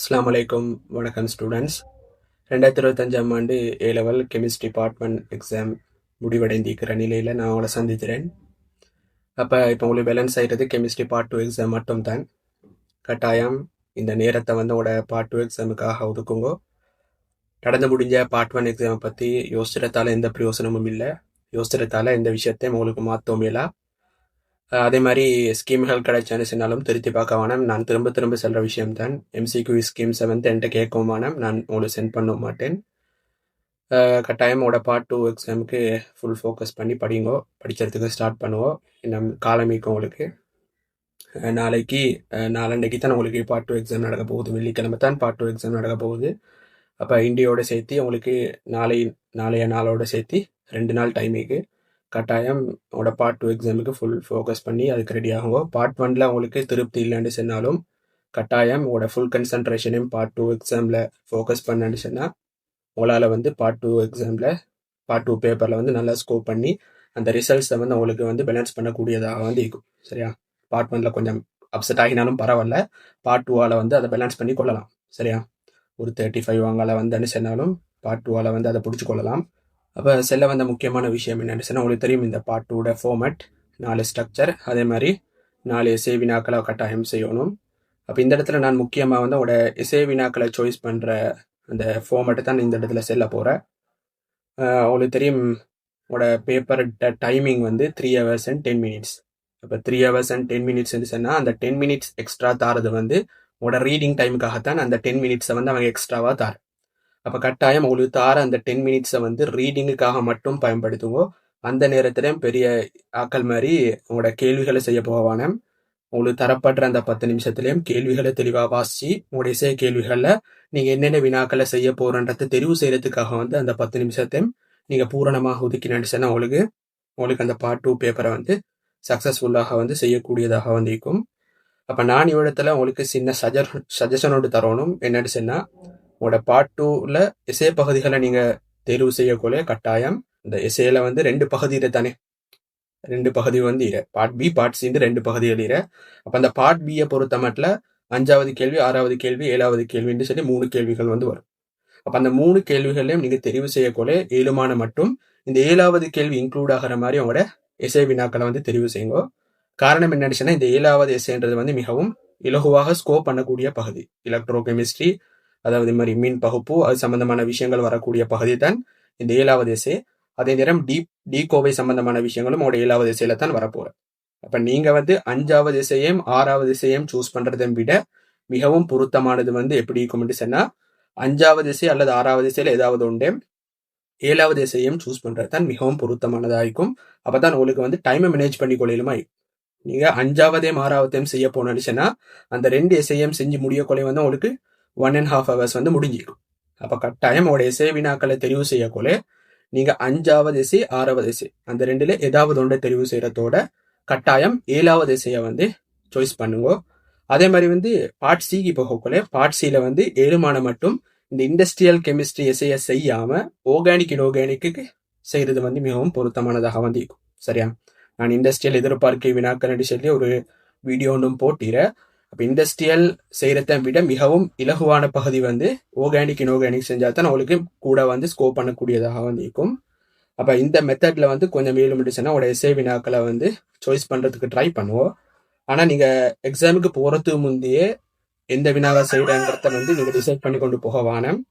அஸ்ஸலாமு அலைக்கும். வணக்கம் ஸ்டூடெண்ட்ஸ். 2025ஆம் ஆண்டு ஏ-லெவல் கெமிஸ்ட்ரி டிபார்ட்மெண்ட் எக்ஸாம் முடிவடைந்திருக்கிற நிலையில் நான் உங்களை சந்திக்கிறேன். இப்போ உங்களுக்கு பேலன்ஸ் ஆகிட்டது கெமிஸ்ட்ரி பார்ட் 2 எக்ஸாம் மட்டும் தான். கட்டாயம் இந்த நேரத்தை வந்து உங்களோட பார்ட் 2 எக்ஸாமுக்காக ஒதுக்குங்க. நடந்து முடிஞ்ச பார்ட் 1 எக்ஸாமை பற்றி யோசிக்கிறதால எந்த பிரயோசனமும் இல்லை. யோசிக்கிறதால எந்த விஷயத்தையும் உங்களுக்கு மாற்றவும் இல்லை. அதே மாதிரி ஸ்கீம்கள் கிடைச்சான்னு சொன்னாலும் திருத்தி பார்க்க வேணாம். நான் திரும்ப திரும்ப சொல்கிற விஷயம்தான். எம்சிக்யூ ஸ்கீம்ஸை வந்து என்கிட்ட கேட்கவும் வேணாம். நான் உங்களுக்கு சென்ட் பண்ண மாட்டேன். கட்டாயமோட பார்ட் 2 எக்ஸாமுக்கு ஃபுல் ஃபோக்கஸ் பண்ணி படிங்கோ. படிக்கிறதுக்கு ஸ்டார்ட் பண்ணுவோம். இன்னும் காலமிக்கும் உங்களுக்கு. நாளன்னைக்கு தான் உங்களுக்கு பார்ட் 2 எக்ஸாம் நடக்க போகுது. வெள்ளிக்கிழமை தான் பார்ட் 2 எக்ஸாம் நடக்க போகுது. அப்போ இந்தியோட சேர்த்து உங்களுக்கு நாளைய நாளோட சேர்த்து 2 நாள் டைமிங்கு கட்டாயம் உங்களோட பார்ட் 2 எக்ஸாமுக்கு ஃபுல் ஃபோக்கஸ் பண்ணி அதுக்கு ரெடி ஆகுங்க. பார்ட் 1ல் உங்களுக்கு திருப்தி இல்லைன்னு சொன்னாலும் கட்டாயம் உங்களோட ஃபுல் கன்சன்ட்ரேஷனையும் பார்ட் 2 எக்ஸாமில் ஃபோக்கஸ் பண்ணேன்னு சொன்னால் உங்களால் வந்து பார்ட் 2 எக்ஸாமில் பார்ட் 2 பேப்பரில் வந்து நல்லா ஸ்கோர் பண்ணி அந்த ரிசல்ட்ஸை வந்து உங்களுக்கு வந்து பேலன்ஸ் பண்ணக்கூடியதாக வந்து இருக்கும். சரியா? பார்ட் 1ல் கொஞ்சம் அப்செட் ஆகினாலும் பரவாயில்ல. பார்ட் 2ஆல் வந்து அதை பேலன்ஸ் பண்ணி கொள்ளலாம். சரியா? ஒரு 35 வாங்கால வந்தேன்னு சொன்னாலும் பார்ட் 2ஆல் வந்து அதை பிடிச்சி கொள்ளலாம். அப்போ செல்ல வந்த முக்கியமான விஷயம் என்னென்னு சொன்னால் உங்களுக்கு தெரியும் இந்த பார்ட் 2 ஃபார்மேட் 4 ஸ்ட்ரக்சர் அதே மாதிரி 4 எஸ்ஏ வினாக்களை கட்டாயம் செய்யணும். அப்போ இந்த இடத்துல நான் முக்கியமாக வந்து உங்களோட எஸ்ஏ வினாக்களை சாய்ஸ் பண்ணுற அந்த ஃபார்மேட்டை தான் இந்த இடத்துல செல்ல போகிறேன். உங்களுக்கு தெரியும் உங்களோட பேப்பர் டைமிங் வந்து 3 hours and 10 minutes. அப்போ 3 hours and 10 minutes சொன்னால் அந்த 10 minutes எக்ஸ்ட்ரா தாரது வந்து உங்களோட ரீடிங் டைமுக்காகத்தான். அந்த 10 minutes வந்து அவங்க எக்ஸ்ட்ராவாக தார். அப்போ கட்டாயம் உங்களுக்கு தார அந்த 10 minutes வந்து ரீடிங்குக்காக மட்டும் பயன்படுத்துவோம். அந்த நேரத்திலையும் பெரிய ஆக்கள் மாதிரி உங்களோட கேள்விகளை செய்ய போவானே. உங்களுக்கு தரப்படுற அந்த 10 நிமிஷத்துலையும் கேள்விகளை தெளிவாக வாசித்து உங்களுடைய இசை கேள்விகளில் நீங்கள் என்னென்ன வினாக்களை செய்ய போகிறன்றதை தெரிவு செய்கிறதுக்காக வந்து அந்த 10 நிமிஷத்தையும் நீங்கள் பூரணமாக ஒதுக்கினு சொன்னால் உங்களுக்கு அந்த பார்ட் 2 பேப்பரை வந்து சக்ஸஸ்ஃபுல்லாக வந்து செய்யக்கூடியதாக வந்து இருக்கும். அப்போ நான் இவ்விடத்தில் உங்களுக்கு சின்ன சஜஷனோடு தரணும். என்னென்னு சொன்னால் உங்களோட பார்ட் 2ல எஸ்ஏ பகுதிகளை நீங்கள் தேர்வு செய்யக்கூடிய கட்டாயம் இந்த எஸ்ஏல வந்து 2 பகுதியில் தானே 2 பகுதி வந்து பார்ட் பி பார்ட் சின்னு 2 பகுதிகள் அப்போ அந்த பார்ட் பியை பொறுத்த மட்டும் 5வது கேள்வி 6வது கேள்வி 7வது கேள்வின்னு சொல்லி 3 கேள்விகள் வந்து வரும். அப்போ அந்த 3 கேள்விகளையும் நீங்கள் தெரிவு செய்யக்கூடிய 7 மட்டும் இந்த 7வது கேள்வி இன்க்ளூட் ஆகிற மாதிரி உங்களோட எஸ்ஏ வினாக்களை வந்து தெரிவு செய்யுங்க. காரணம் என்னன்னு இந்த 7வது எஸ்ஏன்றது வந்து மிகவும் இலகுவாக ஸ்கோர் பண்ணக்கூடிய பகுதி. எலக்ட்ரோ கெமிஸ்ட்ரி அதாவது மாதிரி மீன் பகுப்பு அது சம்பந்தமான விஷயங்கள் வரக்கூடிய பகுதி தான் இந்த 7வது எஸ்ஏ. அதே நேரம் டீகோவை சம்பந்தமான விஷயங்களும் உங்களோட 7வது எஸ்ஏல தான் வரப்போகிறேன். அப்போ நீங்கள் வந்து 5வது எஸ்ஏயும் 6வது எஸ்ஏயும் சூஸ் பண்ணுறதை விட மிகவும் பொருத்தமானது வந்து எப்படி இருக்கும்னு சொன்னால் 5வது எஸ்ஏ அல்லது 6வது எஸ்ஏல ஏதாவது ஒன்றே 7வது எஸ்ஏயும் சூஸ் பண்ணுறது தான் மிகவும் பொருத்தமானதாக இருக்கும். அப்போ தான் உங்களுக்கு வந்து டைமை மேனேஜ் பண்ணி கொள்ளையிலுமா இருக்கும். நீங்கள் 5வதையும் 6வதையும் செய்ய போனோன்னு சொன்னால் அந்த 2 எஸ்ஏயும் செஞ்சு முடிய கொலை வந்து உங்களுக்கு 1.5 hours வந்து முடிஞ்சிடும். அப்போ கட்டாயம் உங்களோட எஸ்ஏ வினாக்களை தெரிவு செய்யக்கொள்ள நீங்கள் 5வது எஸ்ஏ 6வது எஸ்ஏ அந்த 2ல் ஏதாவது ஒன்றை தெரிவு செய்கிறதோட கட்டாயம் 7வது எஸ்ஏயை வந்து சாய்ஸ் பண்ணுங்க. அதே மாதிரி வந்து பார்ட் சிக்கு போகக்குள்ள பார்ட் சியில் வந்து 7 மட்டும் இந்த இண்டஸ்ட்ரியல் கெமிஸ்ட்ரி எஸ்ஏயை செய்யாமல் ஆர்கானிக் இன்ஆர்கானிக்கு செய்கிறது வந்து மிகவும் பொருத்தமானதாக வந்து இருக்கும். சரியா? நான் இண்டஸ்ட்ரியல் எதிர்பார்க்கை வினாக்கள் சொல்லி ஒரு வீடியோ ஒன்றும் போட்டிறேன். அப்போ இண்டஸ்ட்ரியல் செய்கிறத விட மிகவும் இலகுவான பகுதி வந்து ஆர்கானிக் இன்ஆர்கானிக் செஞ்சால் தான் உங்களுக்கு கூட வந்து ஸ்கோர் பண்ணக்கூடியதாக வந்து இருக்கும். அப்போ இந்த மெத்தடில் வந்து கொஞ்சம் மேலும் முடிச்சுன்னா உங்களோட எஸ்ஏ வினாக்களை வந்து சாய்ஸ் பண்ணுறதுக்கு ட்ரை பண்ணுவோம். ஆனால் நீங்கள் எக்ஸாமுக்கு போகிறதுக்கு முந்தையே எந்த வினாவை செய்கிறங்கிறத வந்து நீங்கள் டிசைட் பண்ணி கொண்டு போக வேணாம்.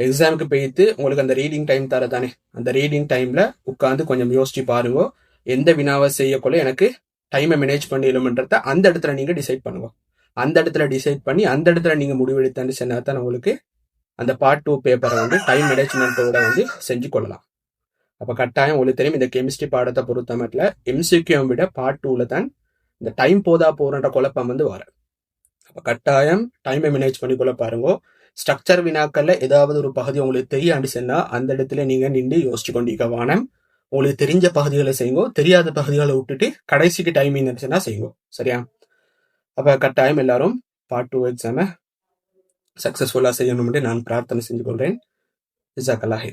எக்ஸாமுக்கு போயிட்டு உங்களுக்கு அந்த ரீடிங் டைம் தர தானே அந்த ரீடிங் டைமில் உட்காந்து கொஞ்சம் யோசிச்சு பாருங்க. எந்த வினாவை செய்யக்குள்ள எனக்கு டைமை மேனேஜ் பண்ணிடும்ன்றத அந்த இடத்துல நீங்கள் டிசைட் பண்ணுங்க. அந்த இடத்துல டிசைட் பண்ணி அந்த இடத்துல நீங்கள் முடிவெடுத்தான்னு சொன்னால் தான் உங்களுக்கு அந்த பார்ட் 2 பேப்பரை வந்து டைம் மேனேஜ்மெண்ட்டோட வந்து செஞ்சு கொள்ளலாம். அப்போ கட்டாயம் உங்களுக்கு தெரியும் இந்த கெமிஸ்ட்ரி பாடத்தை பொறுத்த மட்டும் எம்சிக்யூவை விட பார்ட் 2ல தான் இந்த டைம் போகிற குழப்பம் வந்து வர. அப்போ கட்டாயம் டைமை மேனேஜ் பண்ணி கொள்ள பாருங்க. ஸ்ட்ரக்சர் வினாக்கள்ல ஏதாவது ஒரு பகுதி உங்களுக்கு தெரியாண்டு சொன்னால் அந்த இடத்துல நீங்கள் நின்று யோசிச்சு கொண்டிருக்க வேணாம். உங்களுக்கு தெரிஞ்ச பகுதிகளை செய்யுங்க. தெரியாத பகுதிகளை விட்டுட்டு கடைசிக்கு டைமிங் இருந்துச்சுன்னா செய்யுங்க. சரியா? அப்போ கட்டாயம் எல்லாரும் பார்ட் 2 எக்ஸாமை சக்ஸஸ்ஃபுல்லாக செய்யணும்னு நான் பிரார்த்தனை செஞ்சு கொள்கிறேன். ஜஸாக்கல்லாஹ்.